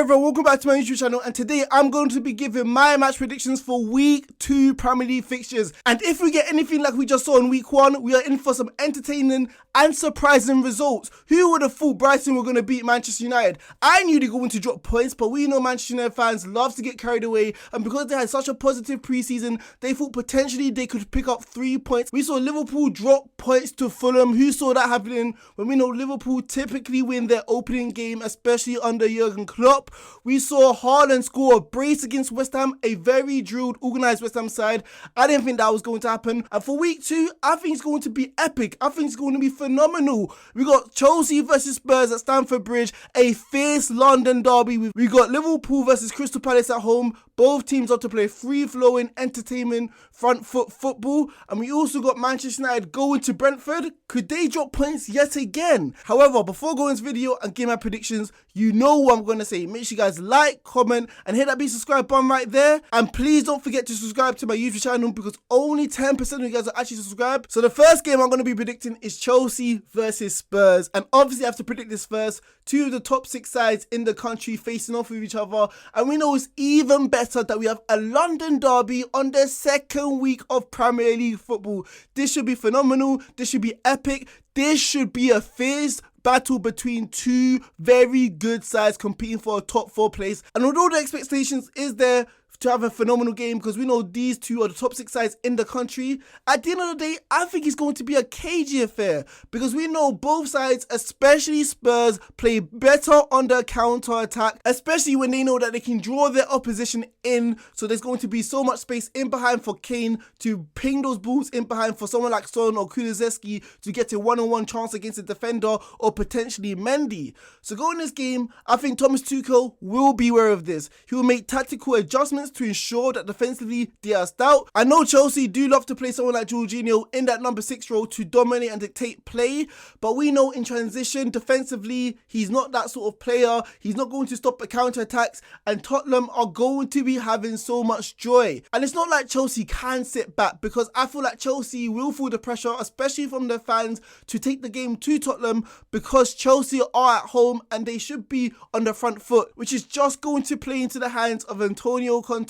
everyone, welcome back to my YouTube channel, and today I'm going to be giving my match predictions for week 2 Premier League fixtures. And if we get anything like we just saw in week 1, we are in for some entertaining and surprising results. Who would have thought Brighton were going to beat Manchester United? I knew they were going to drop points, but we know Manchester United fans love to get carried away, and because they had such a positive preseason, they thought potentially they could pick up 3 points. We saw Liverpool drop points to Fulham. Who saw that happening when we know Liverpool typically win their opening game, especially under Jurgen Klopp? We saw Haaland score a brace against West Ham, a very drilled, organised West Ham side. I didn't think that was going to happen. And for week 2, I think it's going to be epic. I think it's going to be phenomenal. We got Chelsea versus Spurs at Stamford Bridge, a fierce London derby. We got Liverpool versus Crystal Palace at home. Both teams are to play free-flowing, entertainment, front foot football. And we also got Manchester United going to Brentford. Could they drop points yet again? However, before going to this video and give my predictions, you know what I'm going to say. Make sure you guys like, comment, and hit that big subscribe button right there. And please don't forget to subscribe to my YouTube channel, because only 10% of you guys are actually subscribed. So the first game I'm going to be predicting is Chelsea versus Spurs. And obviously I have to predict this first. 2 of the top 6 sides in the country facing off with each other. And we know it's even better that we have a London derby on the second week of Premier League football. This should be phenomenal. This should be epic. This should be a fierce battle between 2 very good sides competing for a top 4 place. And although the expectations is there to have a phenomenal game, because we know these 2 are the top 6 sides in the country, at the end of the day, I think it's going to be a cagey affair, because we know both sides, especially Spurs, play better under counter-attack, especially when they know that they can draw their opposition in. So there's going to be so much space in behind for Kane to ping those balls in behind for someone like Son or Kulusevski to get a one-on-one chance against a defender, or potentially Mendy. So going this game, I think Thomas Tuchel will be aware of this. He will make tactical adjustments to ensure that defensively they are stout. I know Chelsea do love to play someone like Jorginho in that number 6 role to dominate and dictate play, but we know in transition defensively he's not that sort of player. He's not going to stop the counter attacks, and Tottenham are going to be having so much joy. And it's not like Chelsea can sit back, because I feel like Chelsea will feel the pressure, especially from their fans, to take the game to Tottenham, because Chelsea are at home and they should be on the front foot, which is just going to play into the hands of Antonio Conte,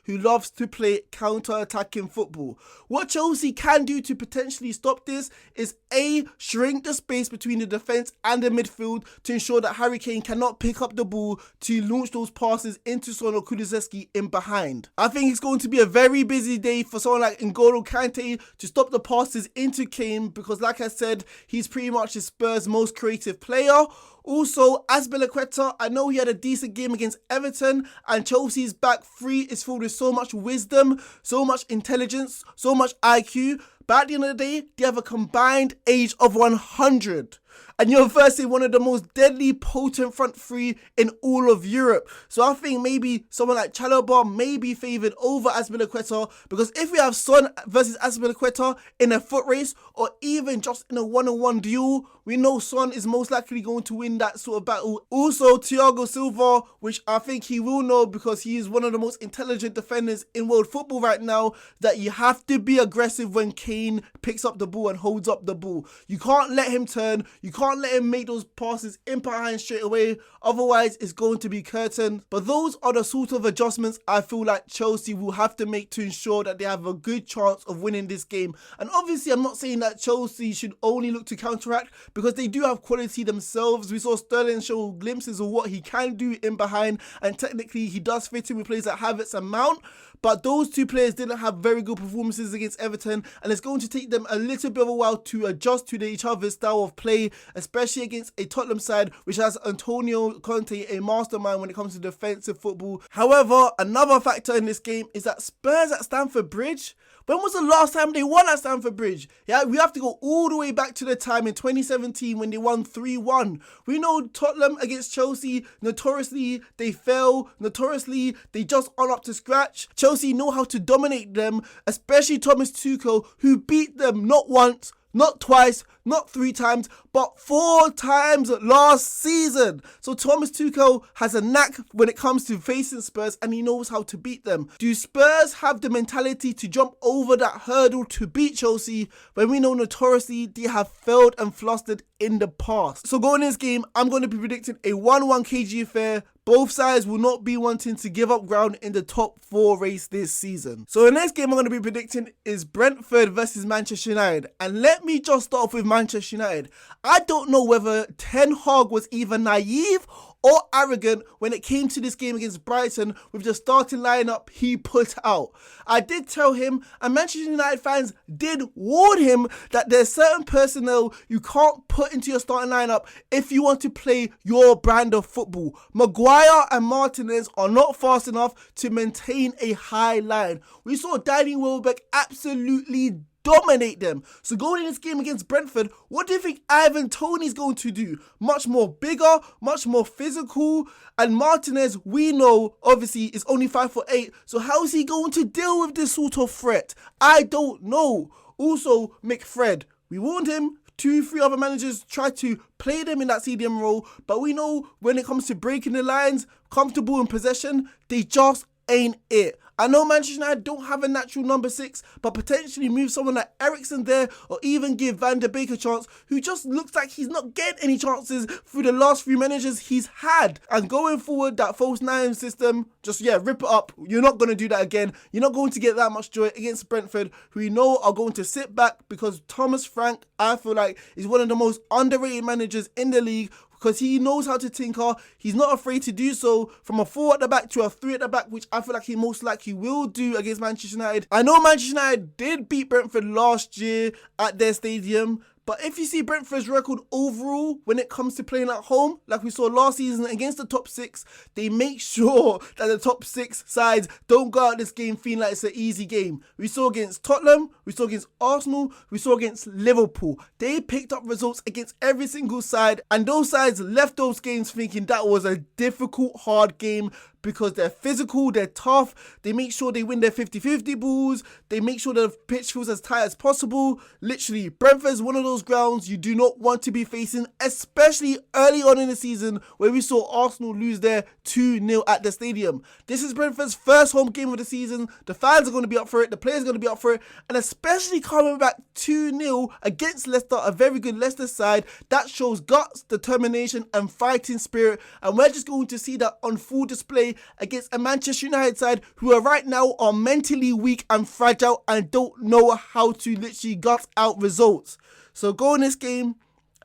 who loves to play counter-attacking football. What Chelsea can do to potentially stop this is A, shrink the space between the defence and the midfield to ensure that Harry Kane cannot pick up the ball to launch those passes into Son or Kulusevski in behind. I think it's going to be a very busy day for someone like N'Golo Kante to stop the passes into Kane, because like I said, he's pretty much the Spurs' most creative player. Also, Azpilicueta, I know he had a decent game against Everton, and Chelsea's back 3 is filled with so much wisdom, so much intelligence, so much IQ, but at the end of the day, they have a combined age of 100. And you're versing one of the most deadly, potent front 3 in all of Europe. So I think maybe someone like Chalobah may be favoured over Azpilicueta, because if we have Son versus Azpilicueta in a foot race, or even just in a one-on-one duel, we know Son is most likely going to win that sort of battle. Also, Thiago Silva, which I think he will know, because he is one of the most intelligent defenders in world football right now, that you have to be aggressive when Kane picks up the ball and holds up the ball. You can't let him turn. You can't let him make those passes in behind straight away, otherwise it's going to be curtain. But those are the sort of adjustments I feel like Chelsea will have to make to ensure that they have a good chance of winning this game. And obviously I'm not saying that Chelsea should only look to counteract, because they do have quality themselves. We saw Sterling show glimpses of what he can do in behind, and technically he does fit in with players like Havertz and Mount. But those 2 players didn't have very good performances against Everton, and it's going to take them a little bit of a while to adjust to each other's style of play, especially against a Tottenham side which has Antonio Conte, a mastermind when it comes to defensive football. However, another factor in this game is that Spurs at Stamford Bridge, when was the last time they won at Stamford Bridge? Yeah, we have to go all the way back to the time in 2017 when they won 3-1. We know Tottenham against Chelsea, notoriously they fail, notoriously they just aren't up to scratch. Chelsea know how to dominate them, especially Thomas Tuchel, who beat them not once, not twice, not 3 times, but 4 times last season. So Thomas Tuchel has a knack when it comes to facing Spurs, and he knows how to beat them. Do Spurs have the mentality to jump over that hurdle to beat Chelsea, when we know notoriously they have failed and flustered in the past? So going in this game, I'm going to be predicting a 1-1 KG affair both sides will not be wanting to give up ground in the top 4 race this season. So the next game I'm going to be predicting is Brentford versus Manchester United. And let me just start off with Manchester United. I don't know whether Ten Hag was either naive or arrogant when it came to this game against Brighton with the starting lineup he put out. I did tell him, and Manchester United fans did warn him, that there's certain personnel you can't put into your starting lineup if you want to play your brand of football. Maguire and Martinez are not fast enough to maintain a high line. We saw Danny Welbeck absolutely dominate them. So going in this game against Brentford, what do you think Ivan Toney's going to do? Much more bigger, much more physical, and Martinez, we know, obviously, is only 5'8", so how is he going to deal with this sort of threat? I don't know. Also, McFred, we warned him. 2-3 other managers tried to play them in that CDM role, but we know when it comes to breaking the lines, comfortable in possession, they just ain't it. I know Manchester United don't have a natural number 6, but potentially move someone like Eriksen there, or even give Van der Beek a chance, who just looks like he's not getting any chances through the last few managers he's had. And going forward, that false 9 system, just rip it up. You're not going to do that again. You're not going to get that much joy against Brentford, who you know are going to sit back, because Thomas Frank, I feel like, is one of the most underrated managers in the league, because he knows how to tinker. He's not afraid to do so, from a 4 at the back to a 3 at the back, which I feel like he most likely will do against Manchester United. I know Manchester United did beat Brentford last year at their stadium, but if you see Brentford's record overall when it comes to playing at home, like we saw last season against the top 6, they make sure that the top 6 sides don't go out this game feeling like it's an easy game. We saw against Tottenham, we saw against Arsenal, we saw against Liverpool. They picked up results against every single side, and those sides left those games thinking that was a difficult, hard game, because they're physical, they're tough, they make sure they win their 50-50 balls, they make sure the pitch feels as tight as possible. Literally, Brentford's one of those grounds you do not want to be facing, especially early on in the season where we saw Arsenal lose their 2-0 at the stadium. This is Brentford's first home game of the season. The fans are going to be up for it, the players are going to be up for it, and especially coming back 2-0 against Leicester, a very good Leicester side, that shows guts, determination and fighting spirit, and we're just going to see that on full display against a Manchester United side who right now are mentally weak and fragile and don't know how to literally gut out results. So go in this game.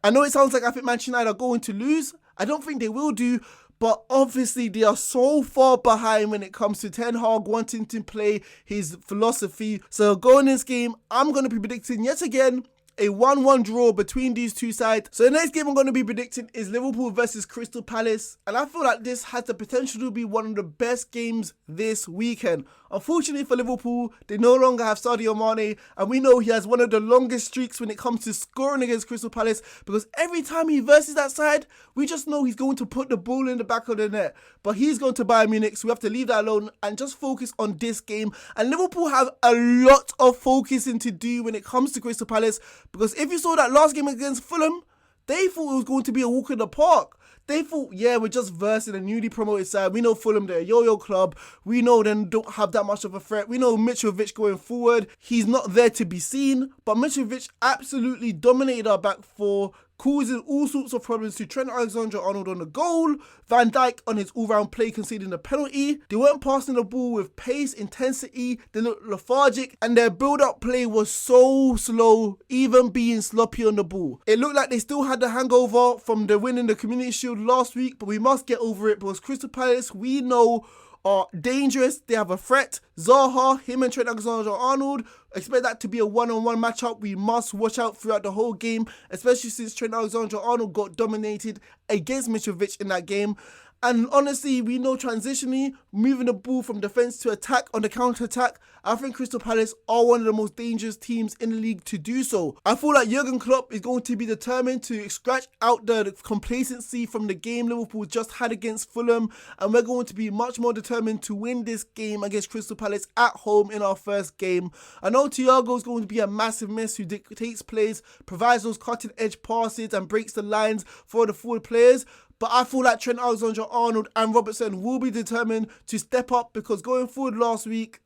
I know it sounds like I think Manchester United are going to lose. I don't think they will do, but obviously they are so far behind when it comes to Ten Hag wanting to play his philosophy. So go in this game, I'm going to be predicting yet again a 1-1 draw between these two sides. So the next game I'm going to be predicting is Liverpool versus Crystal Palace. And I feel like this has the potential to be one of the best games this weekend. Unfortunately for Liverpool, they no longer have Sadio Mane, and we know he has one of the longest streaks when it comes to scoring against Crystal Palace, because every time he versus that side, we just know he's going to put the ball in the back of the net. But he's going to Bayern Munich, so we have to leave that alone and just focus on this game. And Liverpool have a lot of focusing to do when it comes to Crystal Palace, because if you saw that last game against Fulham, they thought it was going to be a walk in the park. They thought, we're just versing a newly promoted side. We know Fulham, they're a yo-yo club. We know they don't have that much of a threat. We know Mitrovic going forward, he's not there to be seen. But Mitrovic absolutely dominated our back four, causing all sorts of problems to Trent Alexander-Arnold on the goal, Van Dijk on his all-round play conceding the penalty. They weren't passing the ball with pace, intensity, they looked lethargic, and their build-up play was so slow, even being sloppy on the ball. It looked like they still had the hangover from the win in the Community Shield last week, but we must get over it, because Crystal Palace, we know, are dangerous. They have a threat. Zaha, him and Trent Alexander-Arnold, expect that to be a one-on-one matchup. We must watch out throughout the whole game, especially since Trent Alexander-Arnold got dominated against Mitrovic in that game. And honestly, we know transitionally, moving the ball from defence to attack on the counter-attack, I think Crystal Palace are one of the most dangerous teams in the league to do so. I feel like Jurgen Klopp is going to be determined to scratch out the complacency from the game Liverpool just had against Fulham, and we're going to be much more determined to win this game against Crystal Palace at home in our first game. I know Thiago is going to be a massive miss, who dictates plays, provides those cutting-edge passes and breaks the lines for the forward players. But I feel like Trent Alexander-Arnold and Robertson will be determined to step up, because going forward last week,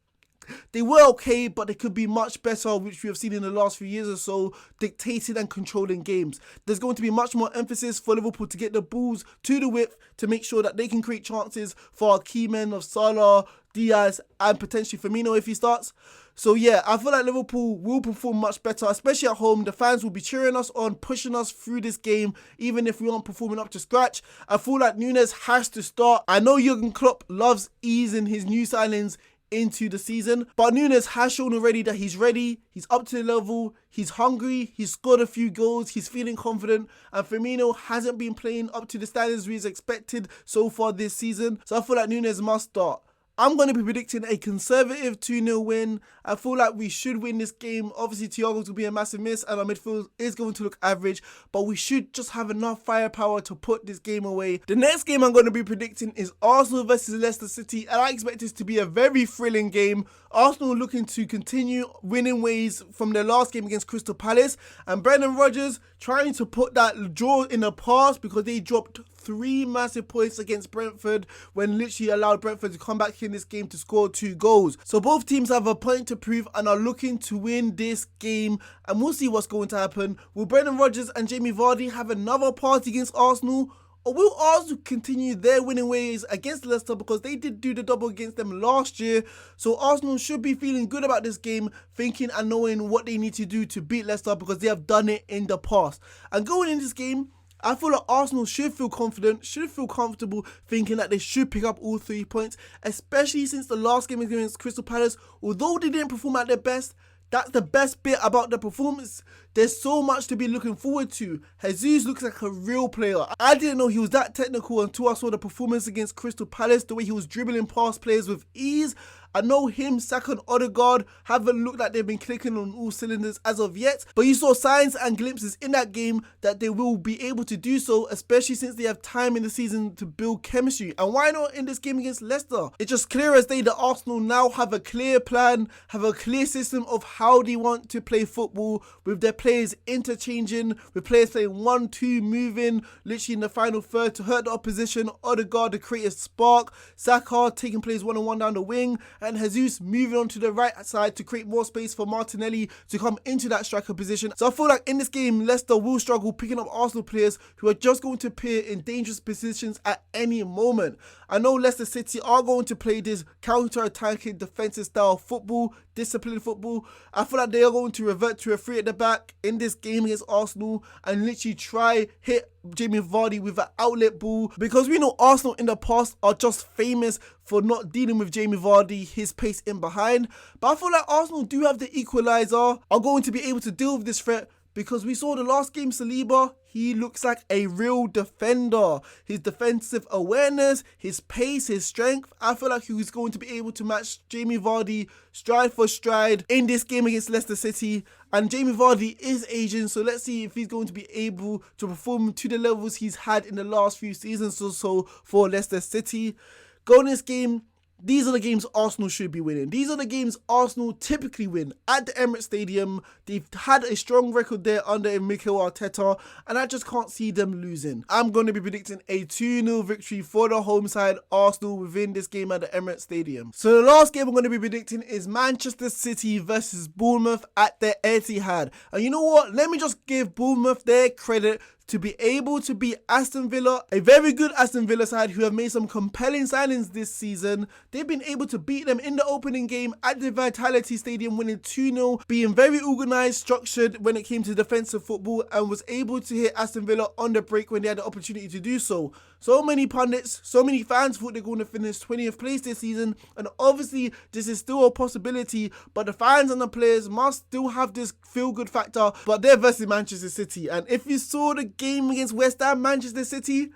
They were okay, but they could be much better, which we have seen in the last few years or so, dictating and controlling games. There's going to be much more emphasis for Liverpool to get the balls to the width to make sure that they can create chances for our key men of Salah, Diaz, and potentially Firmino if he starts. So yeah, I feel like Liverpool will perform much better, especially at home. The fans will be cheering us on, pushing us through this game, even if we aren't performing up to scratch. I feel like Núñez has to start. I know Jurgen Klopp loves easing his new signings into the season, but Núñez has shown already that he's ready, he's up to the level, he's hungry, he's scored a few goals, he's feeling confident, and Firmino hasn't been playing up to the standards we expected so far this season. So I feel like Núñez must start. I'm going to be predicting a conservative 2-0 win. I feel like we should win this game. Obviously, Thiago's will be a massive miss and our midfield is going to look average, but we should just have enough firepower to put this game away. The next game I'm going to be predicting is Arsenal versus Leicester City, and I expect this to be a very thrilling game. Arsenal looking to continue winning ways from their last game against Crystal Palace, and Brendan Rodgers trying to put that draw in the past because they dropped 3 massive points against Brentford when literally allowed Brentford to come back in this game to score 2 goals. So both teams have a point to prove and are looking to win this game, and we'll see what's going to happen. Will Brendan Rodgers and Jamie Vardy have another party against Arsenal? Or will Arsenal continue their winning ways against Leicester because they did do the double against them last year? So Arsenal should be feeling good about this game, thinking and knowing what they need to do to beat Leicester because they have done it in the past. And going in this game, I feel like Arsenal should feel confident, should feel comfortable, thinking that they should pick up all 3 points, especially since the last game against Crystal Palace. Although they didn't perform at their best, that's the best bit about the performance. There's so much to be looking forward to. Jesus looks like a real player. I didn't know he was that technical until I saw the performance against Crystal Palace, the way he was dribbling past players with ease. I know him, Saka and Odegaard haven't looked like they've been clicking on all cylinders as of yet, but you saw signs and glimpses in that game that they will be able to do so, especially since they have time in the season to build chemistry. And why not in this game against Leicester? It's just clear as day that Arsenal now have a clear plan, have a clear system of how they want to play football, with their players interchanging, with players playing 1-2, moving literally in the final third to hurt the opposition, Odegaard to create a spark, Saka taking plays 1-on-1 down the wing, and Jesus moving on to the right side to create more space for Martinelli to come into that striker position. So I feel like in this game, Leicester will struggle picking up Arsenal players who are just going to appear in dangerous positions at any moment. I know Leicester City are going to play this counter-attacking defensive style football, disciplined football. I feel like they are going to revert to a 3 at the back in this game against Arsenal and literally try hit Jamie Vardy with an outlet ball, because we know Arsenal in the past are just famous for not dealing with Jamie Vardy, his pace in behind. But I feel like Arsenal do have the equaliser, are going to be able to deal with this threat, because we saw the last game Saliba, he looks like a real defender. His defensive awareness, his pace, his strength, I feel like he's going to be able to match Jamie Vardy stride for stride in this game against Leicester City. And Jamie Vardy is Asian, so let's see if he's going to be able to perform to the levels he's had in the last few seasons or so for Leicester City. Going this game, these are the games Arsenal should be winning. These are the games Arsenal typically win at the Emirates Stadium. They've had a strong record there under Mikel Arteta, and I just can't see them losing. I'm going to be predicting a 2-0 victory for the home side Arsenal within this game at the Emirates Stadium. So the last game I'm going to be predicting is Manchester City versus Bournemouth at the Etihad. And you know what? Let me just give Bournemouth their credit to be able to beat Aston Villa, a very good Aston Villa side who have made some compelling signings this season. They've been able to beat them in the opening game at the Vitality Stadium, winning 2-0, being very organised, structured when it came to defensive football, and was able to hit Aston Villa on the break when they had the opportunity to do so. So many pundits, so many fans thought they're going to finish 20th place this season, and obviously this is still a possibility, but the fans and the players must still have this feel-good factor. But they're versus Manchester City, and if you saw the game against West Ham, Manchester City,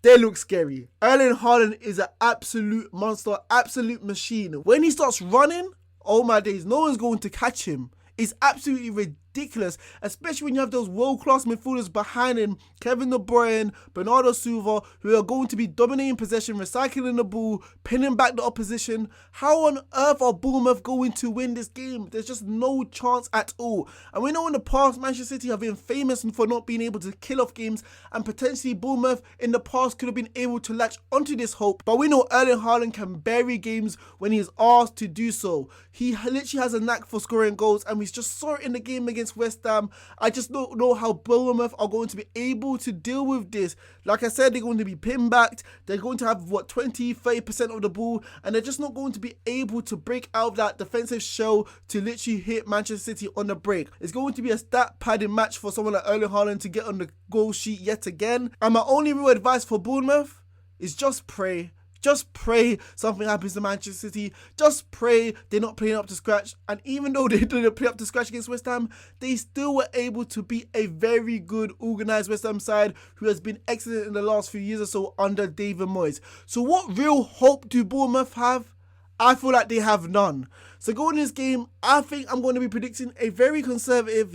they look scary. Erling Haaland is an absolute monster, absolute machine. When he starts running, oh my days, no one's going to catch him. It's absolutely ridiculous ridiculous, especially when you have those world-class midfielders behind him, Kevin De Bruyne, Bernardo Silva, who are going to be dominating possession, recycling the ball, pinning back the opposition. How on earth are Bournemouth going to win this game? There's just no chance at all. And we know in the past, Manchester City have been famous for not being able to kill off games, and potentially Bournemouth in the past could have been able to latch onto this hope. But we know Erling Haaland can bury games when he is asked to do so. He literally has a knack for scoring goals, and we just saw it in the game against West Ham. I just don't know how Bournemouth are going to be able to deal with this. Like I said, they're going to be pin-backed. They're going to have, 20-30% of the ball, and they're just not going to be able to break out of that defensive shell to literally hit Manchester City on the break. It's going to be a stat padding match for someone like Erling Haaland to get on the goal sheet yet again. And my only real advice for Bournemouth is just pray. Just pray something happens to Manchester City. Just pray they're not playing up to scratch. And even though they didn't play up to scratch against West Ham, they still were able to beat a very good organised West Ham side who has been excellent in the last few years or so under David Moyes. So what real hope do Bournemouth have? I feel like they have none. So going in this game, I think I'm going to be predicting a very conservative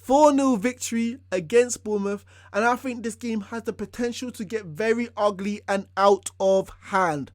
4-0 victory against Bournemouth, and I think this game has the potential to get very ugly and out of hand.